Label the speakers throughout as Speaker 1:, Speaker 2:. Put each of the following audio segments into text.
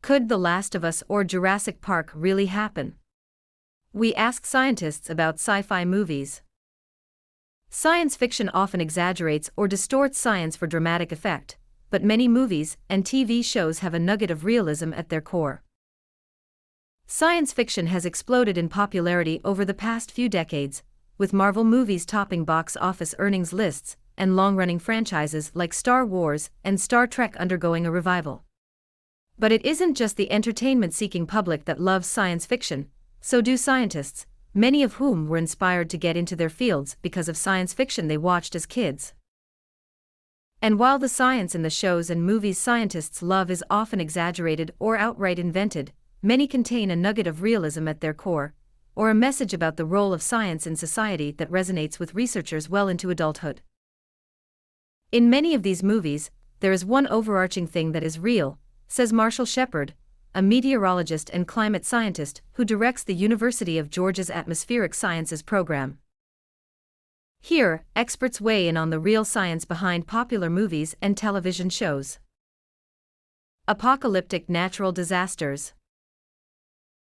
Speaker 1: Could The Last of Us or Jurassic Park really happen? We ask scientists about sci-fi movies. Science fiction often exaggerates or distorts science for dramatic effect, but many movies and TV shows have a nugget of realism at their core. Science fiction has exploded in popularity over the past few decades, with Marvel movies topping box office earnings lists and long-running franchises like Star Wars and Star Trek undergoing a revival. But it isn't just the entertainment-seeking public that loves science fiction, so do scientists, many of whom were inspired to get into their fields because of science fiction they watched as kids. And while the science in the shows and movies scientists love is often exaggerated or outright invented, many contain a nugget of realism at their core, or a message about the role of science in society that resonates with researchers well into adulthood. In many of these movies, there is one overarching thing that is real, says Marshall Shepard, a meteorologist and climate scientist who directs the University of Georgia's Atmospheric Sciences program. Here, experts weigh in on the real science behind popular movies and television shows. Apocalyptic natural disasters.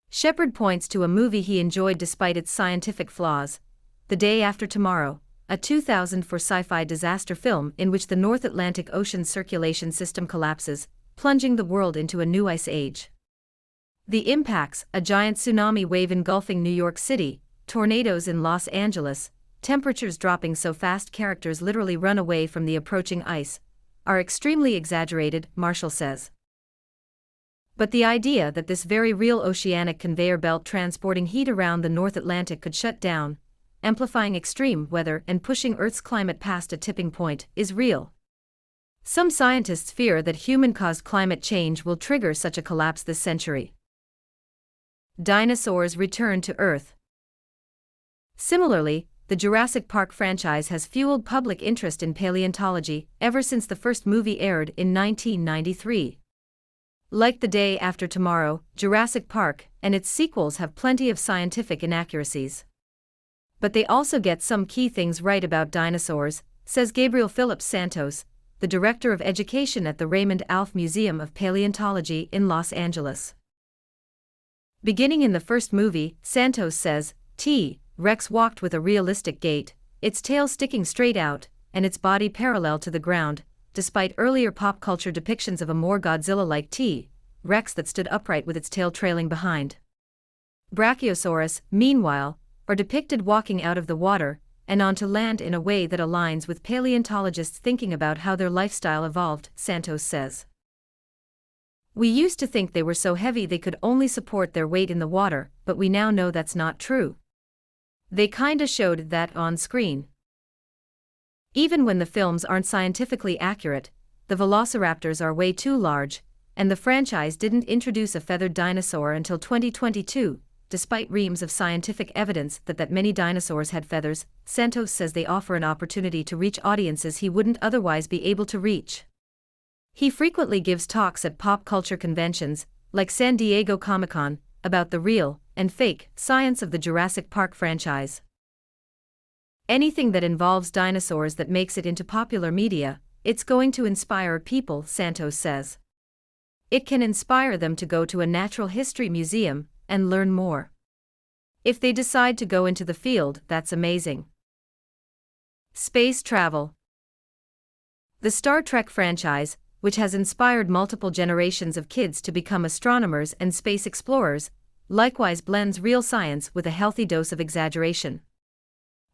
Speaker 1: Shepard points to a movie he enjoyed despite its scientific flaws, The Day After Tomorrow, a 2004 sci-fi disaster film in which the North Atlantic Ocean's circulation system collapses, plunging the world into a new ice age. The impacts: a giant tsunami wave engulfing New York City, tornadoes in Los Angeles, temperatures dropping so fast characters literally run away from the approaching ice, are extremely exaggerated, Marshall says. But the idea that this very real oceanic conveyor belt transporting heat around the North Atlantic could shut down, amplifying extreme weather and pushing Earth's climate past a tipping point, is real. Some scientists fear that human-caused climate change will trigger such a collapse this century. Dinosaurs return to Earth. Similarly, the Jurassic Park franchise has fueled public interest in paleontology ever since the first movie aired in 1993. Like The Day After Tomorrow, Jurassic Park and its sequels have plenty of scientific inaccuracies. But they also get some key things right about dinosaurs, says Gabriel Phillips Santos, the director of education at the Raymond Alf Museum of Paleontology in Los Angeles. Beginning in the first movie, Santos says, T-Rex walked with a realistic gait, its tail sticking straight out, and its body parallel to the ground, despite earlier pop culture depictions of a more Godzilla-like T-Rex that stood upright with its tail trailing behind. Brachiosaurus, meanwhile, are depicted walking out of the water and onto land in a way that aligns with paleontologists thinking about how their lifestyle evolved, Santos says. We used to think they were so heavy they could only support their weight in the water, but we now know that's not true. They kinda showed that on screen. Even when the films aren't scientifically accurate, the velociraptors are way too large, and the franchise didn't introduce a feathered dinosaur until 2022, despite reams of scientific evidence that many dinosaurs had feathers. Santos says they offer an opportunity to reach audiences he wouldn't otherwise be able to reach. He frequently gives talks at pop culture conventions, like San Diego Comic-Con, about the real and fake science of the Jurassic Park franchise. Anything that involves dinosaurs that makes it into popular media, it's going to inspire people, Santos says. It can inspire them to go to a natural history museum and learn more. If they decide to go into the field, that's amazing. Space travel. The Star Trek franchise, which has inspired multiple generations of kids to become astronomers and space explorers, likewise blends real science with a healthy dose of exaggeration.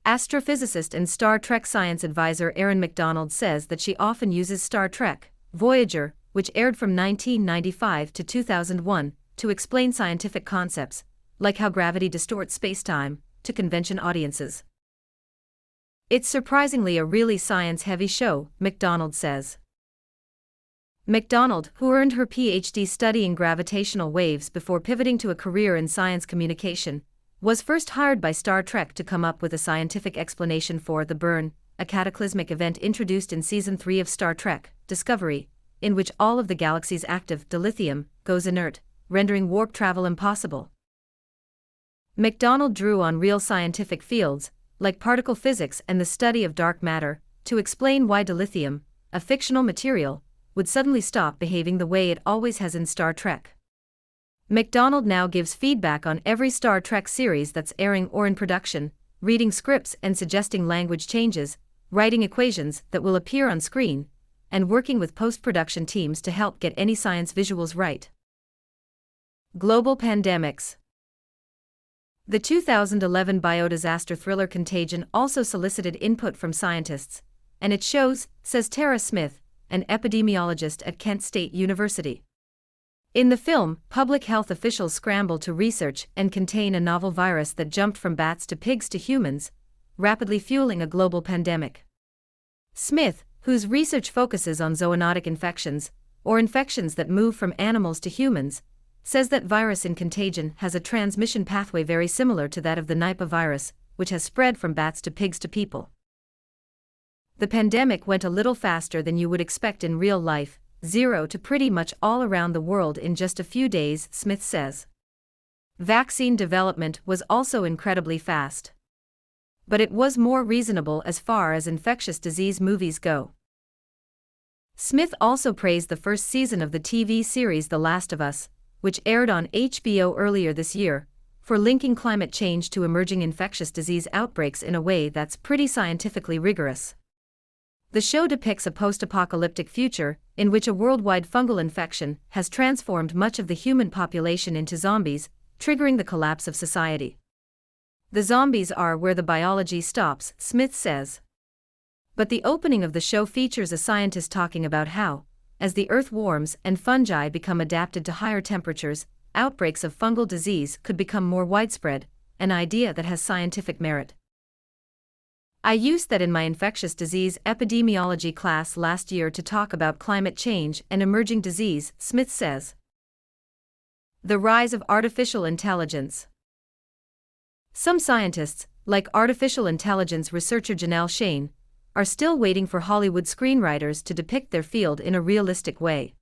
Speaker 1: Astrophysicist and Star Trek science advisor Erin McDonald says that she often uses Star Trek, Voyager, which aired from 1995 to 2001, to explain scientific concepts, like how gravity distorts space-time, to convention audiences. It's surprisingly a really science-heavy show, McDonald says. McDonald, who earned her PhD studying gravitational waves before pivoting to a career in science communication, was first hired by Star Trek to come up with a scientific explanation for the burn, a cataclysmic event introduced in Season 3 of Star Trek, Discovery, in which all of the galaxy's active dilithium goes inert, rendering warp travel impossible. McDonald drew on real scientific fields, like particle physics and the study of dark matter, to explain why dilithium, a fictional material, would suddenly stop behaving the way it always has in Star Trek. McDonald now gives feedback on every Star Trek series that's airing or in production, reading scripts and suggesting language changes, writing equations that will appear on screen, and working with post-production teams to help get any science visuals right. Global pandemics. The 2011 biodisaster thriller Contagion also solicited input from scientists, and it shows, says Tara Smith, an epidemiologist at Kent State University. In the film, public health officials scramble to research and contain a novel virus that jumped from bats to pigs to humans, rapidly fueling a global pandemic. Smith, whose research focuses on zoonotic infections, or infections that move from animals to humans, says that virus in Contagion has a transmission pathway very similar to that of the Nipah virus, which has spread from bats to pigs to people. The pandemic went a little faster than you would expect in real life, 0 to pretty much all around the world in just a few days, Smith says. Vaccine development was also incredibly fast. But it was more reasonable as far as infectious disease movies go. Smith also praised the first season of the TV series The Last of Us, which aired on HBO earlier this year, for linking climate change to emerging infectious disease outbreaks in a way that's pretty scientifically rigorous. The show depicts a post-apocalyptic future, in which a worldwide fungal infection has transformed much of the human population into zombies, triggering the collapse of society. The zombies are where the biology stops, Smith says. But the opening of the show features a scientist talking about how, as the Earth warms and fungi become adapted to higher temperatures, outbreaks of fungal disease could become more widespread, an idea that has scientific merit. I used that in my infectious disease epidemiology class last year to talk about climate change and emerging disease, Smith says. The rise of artificial intelligence. Some scientists, like artificial intelligence researcher Janelle Shane, are still waiting for Hollywood screenwriters to depict their field in a realistic way.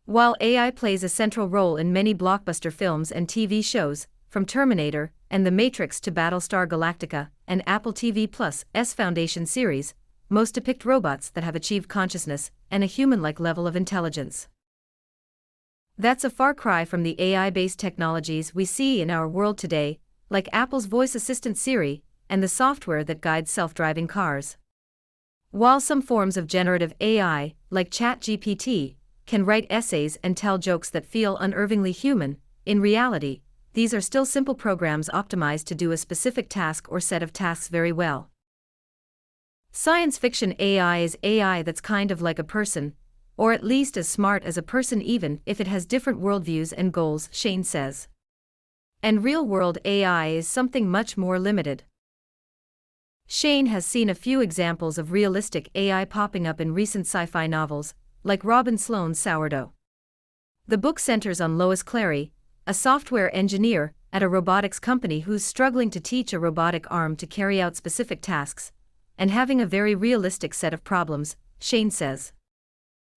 Speaker 1: While AI plays a central role in many blockbuster films and TV shows, from Terminator and The Matrix to Battlestar Galactica and Apple TV+'s Foundation series, most depict robots that have achieved consciousness and a human-like level of intelligence. That's a far cry from the AI-based technologies we see in our world today, like Apple's voice assistant Siri and the software that guides self-driving cars. While some forms of generative AI, like ChatGPT, can write essays and tell jokes that feel unnervingly human, in reality, these are still simple programs optimized to do a specific task or set of tasks very well. Science fiction AI is AI that's kind of like a person, or at least as smart as a person even if it has different worldviews and goals, Shane says. And real-world AI is something much more limited. Shane has seen a few examples of realistic AI popping up in recent sci-fi novels, like Robin Sloan's Sourdough. The book centers on Lois Clary, a software engineer at a robotics company who's struggling to teach a robotic arm to carry out specific tasks, and having a very realistic set of problems, Shane says.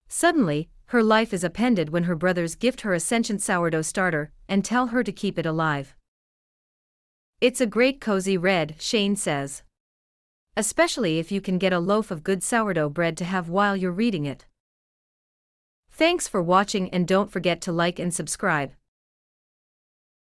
Speaker 1: Suddenly, her life is upended when her brothers gift her a sentient sourdough starter and tell her to keep it alive. It's a great cozy read, Shane says. Especially if you can get a loaf of good sourdough bread to have while you're reading it. Thanks for watching and don't forget to like and subscribe.